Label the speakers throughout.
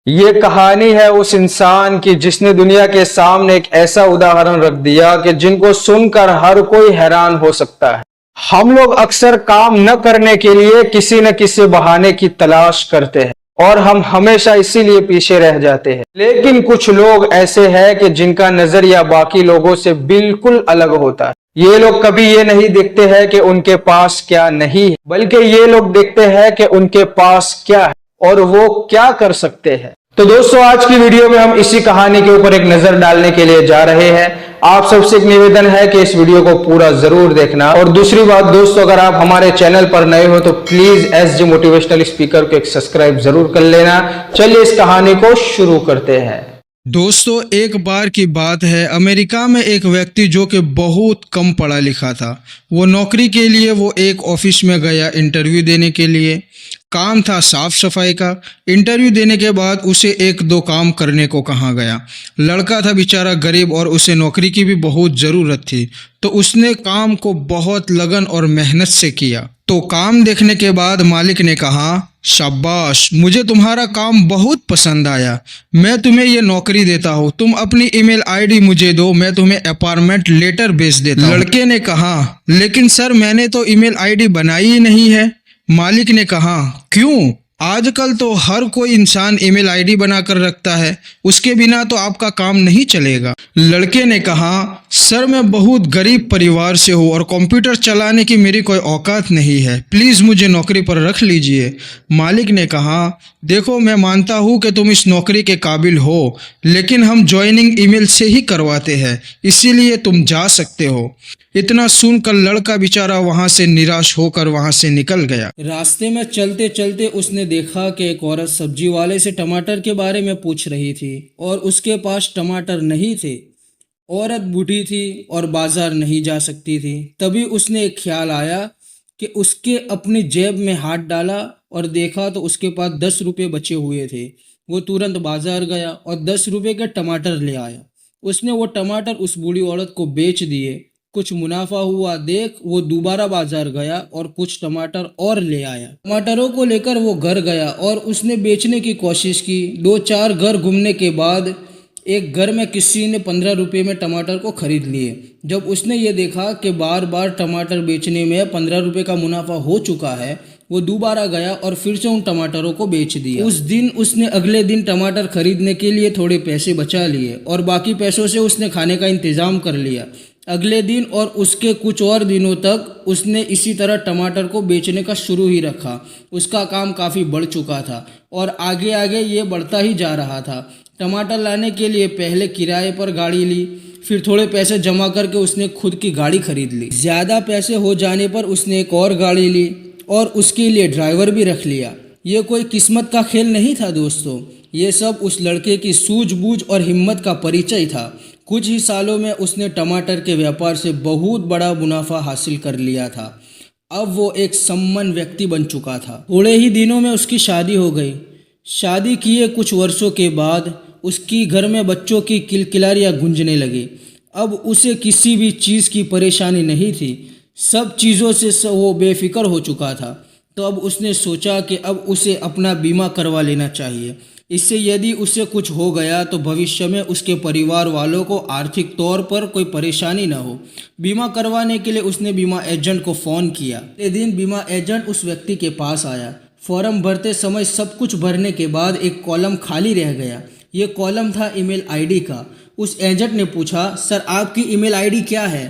Speaker 1: ये कहानी है उस इंसान की जिसने दुनिया के सामने एक ऐसा उदाहरण रख दिया कि जिनको सुनकर हर कोई हैरान हो सकता है। हम लोग अक्सर काम न करने के लिए किसी न किसी बहाने की तलाश करते हैं और हम हमेशा इसीलिए पीछे रह जाते हैं। लेकिन कुछ लोग ऐसे हैं कि जिनका नजरिया बाकी लोगों से बिल्कुल अलग होता है। ये लोग कभी ये नहीं देखते हैं कि उनके पास क्या नहीं है, बल्कि ये लोग देखते हैं कि उनके पास क्या है और वो क्या कर सकते हैं। तो दोस्तों, आज की वीडियो में हम इसी कहानी के ऊपर एक नजर डालने के लिए जा रहे हैं। आप सबसे एक निवेदन है कि इस वीडियो को पूरा जरूर देखना। और दूसरी बात दोस्तों, अगर आप हमारे चैनल पर नए हो तो प्लीज एसजी मोटिवेशनल स्पीकर को एक सब्सक्राइब जरूर कर लेना। चलिए इस कहानी को शुरू करते हैं।
Speaker 2: दोस्तों, एक बार की बात है, अमेरिका में एक व्यक्ति जो कि बहुत कम पढ़ा लिखा था, वो नौकरी के लिए वो एक ऑफिस में गया इंटरव्यू देने के लिए। काम था साफ सफाई का। इंटरव्यू देने के बाद उसे एक दो काम करने को कहा गया। लड़का था बेचारा गरीब और उसे नौकरी की भी बहुत ज़रूरत थी, तो उसने काम को बहुत लगन और मेहनत से किया। तो काम देखने के बाद मालिक ने कहा, शाबाश, मुझे तुम्हारा काम बहुत पसंद आया, मैं तुम्हें ये नौकरी देता हूँ, तुम अपनी ईमेल आईडी मुझे दो, मैं तुम्हें अपॉइंटमेंट लेटर भेज देता हूँ। लड़के ने कहा, लेकिन सर मैंने तो ईमेल आईडी बनाई ही नहीं है। मालिक ने कहा, क्यों? आजकल तो हर कोई इंसान ईमेल आईडी बनाकर रखता है, उसके बिना तो आपका काम नहीं चलेगा। लड़के ने कहा, सर मैं बहुत गरीब परिवार से हूँ और कंप्यूटर चलाने की मेरी कोई औकात नहीं है, प्लीज़ मुझे नौकरी पर रख लीजिए। मालिक ने कहा, देखो मैं मानता हूँ कि तुम इस नौकरी के काबिल हो, लेकिन हम ज्वाइनिंग ईमेल से ही करवाते हैं, इसीलिए तुम जा सकते हो। इतना सुनकर लड़का बेचारा वहां से निराश होकर वहां से निकल गया। रास्ते में चलते चलते उसने देखा कि एक औरत सब्जी वाले से टमाटर के बारे में पूछ रही थी और उसके पास टमाटर नहीं थे। औरत बूढ़ी थी और बाजार नहीं जा सकती थी। तभी उसने एक ख्याल आया कि उसके अपनी जेब में हाथ डाला और देखा तो उसके पास 10 रुपये बचे हुए थे। वो तुरंत बाजार गया और 10 रुपये के टमाटर ले आया। उसने वो टमाटर उस बूढ़ी औरत को बेच दिए। कुछ मुनाफा हुआ देख वो दोबारा बाजार गया और कुछ टमाटर और ले आया। टमाटरों को लेकर वो घर गया और उसने बेचने की कोशिश की। 2-4 घर घूमने के बाद एक घर में किसी ने 15 रुपये में टमाटर को खरीद लिए। जब उसने ये देखा कि बार बार टमाटर बेचने में 15 रुपये का मुनाफा हो चुका है, वो दोबारा गया और फिर से उन टमाटरों को बेच दिया। उस दिन उसने अगले दिन टमाटर खरीदने के लिए थोड़े पैसे बचा लिए और बाकी पैसों से उसने खाने का इंतज़ाम कर लिया। अगले दिन और उसके कुछ और दिनों तक उसने इसी तरह टमाटर को बेचने का शुरू ही रखा। उसका काम काफ़ी बढ़ चुका था और आगे आगे ये बढ़ता ही जा रहा था। टमाटर लाने के लिए पहले किराए पर गाड़ी ली, फिर थोड़े पैसे जमा करके उसने खुद की गाड़ी खरीद ली। ज़्यादा पैसे हो जाने पर उसने एक और गाड़ी ली और उसके लिए ड्राइवर भी रख लिया। ये कोई किस्मत का खेल नहीं था दोस्तों, ये सब उस लड़के की सूझबूझ और हिम्मत का परिचय था। कुछ ही सालों में उसने टमाटर के व्यापार से बहुत बड़ा मुनाफा हासिल कर लिया था। अब वो एक सम्मान व्यक्ति बन चुका था। थोड़े ही दिनों में उसकी शादी हो गई। शादी किए कुछ वर्षों के बाद उसकी घर में बच्चों की किलकिलारियाँ गूंजने लगी। अब उसे किसी भी चीज़ की परेशानी नहीं थी, सब चीज़ों से वो बेफिक्र हो चुका था। तो अब उसने सोचा कि अब उसे अपना बीमा करवा लेना चाहिए। इससे यदि उसे कुछ हो गया तो भविष्य में उसके परिवार वालों को आर्थिक तौर पर कोई परेशानी न हो। बीमा करवाने के लिए उसने बीमा एजेंट को फ़ोन किया। एक दिन बीमा एजेंट उस व्यक्ति के पास आया। फॉर्म भरते समय सब कुछ भरने के बाद एक कॉलम खाली रह गया। ये कॉलम था ईमेल आईडी का। उस एजेंट ने पूछा, सर आपकी ईमेल आईडी क्या है?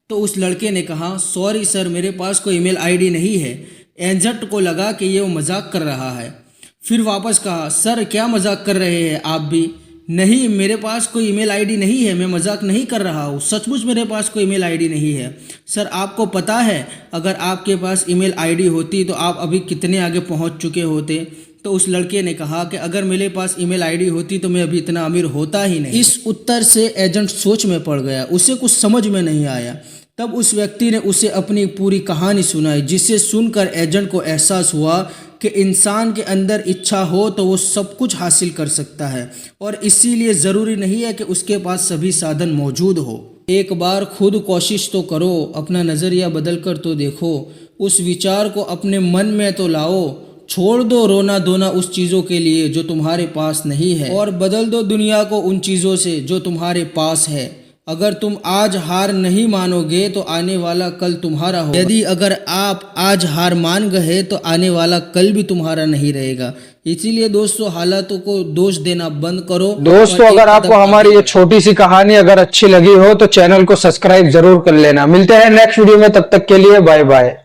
Speaker 2: तो उस लड़के ने कहा, सॉरी सर, मेरे पास कोई ईमेल आईडी नहीं है। एजेंट को लगा कि ये वो मजाक कर रहा है। फिर वापस कहा, सर क्या मजाक कर रहे हैं आप भी? नहीं, मेरे पास कोई ईमेल आईडी नहीं है, मैं मजाक नहीं कर रहा हूँ, सचमुच मेरे पास कोई ईमेल आईडी नहीं है। सर आपको पता है, अगर आपके पास ईमेल आईडी होती तो आप अभी कितने आगे पहुँच चुके होते? तो उस लड़के ने कहा कि अगर मेरे पास ईमेल आईडी होती तो मैं अभी इतना अमीर होता ही नहीं। इस उत्तर से एजेंट सोच में पड़ गया, उसे कुछ समझ में नहीं आया। तब उस व्यक्ति ने उसे अपनी पूरी कहानी सुनाई, जिसे सुनकर एजेंट को एहसास हुआ कि इंसान के अंदर इच्छा हो तो वो सब कुछ हासिल कर सकता है और इसीलिए ज़रूरी नहीं है कि उसके पास सभी साधन मौजूद हो। एक बार खुद कोशिश तो करो, अपना नज़रिया बदल कर तो देखो, उस विचार को अपने मन में तो लाओ, छोड़ दो रोना धोना उस चीजों के लिए जो तुम्हारे पास नहीं है और बदल दो दुनिया को उन चीजों से जो तुम्हारे पास है। अगर तुम आज हार नहीं मानोगे तो आने वाला कल तुम्हारा होगा। यदि अगर आप आज हार मान गए तो आने वाला कल भी तुम्हारा नहीं रहेगा। इसीलिए दोस्तों हालातों को दोष देना बंद करो।
Speaker 1: दोस्तों अगर आपको हमारी ये छोटी सी कहानी अगर अच्छी लगी हो तो चैनल को सब्सक्राइब जरूर कर लेना। मिलते हैं नेक्स्ट वीडियो में, तब तक के लिए बाय बाय।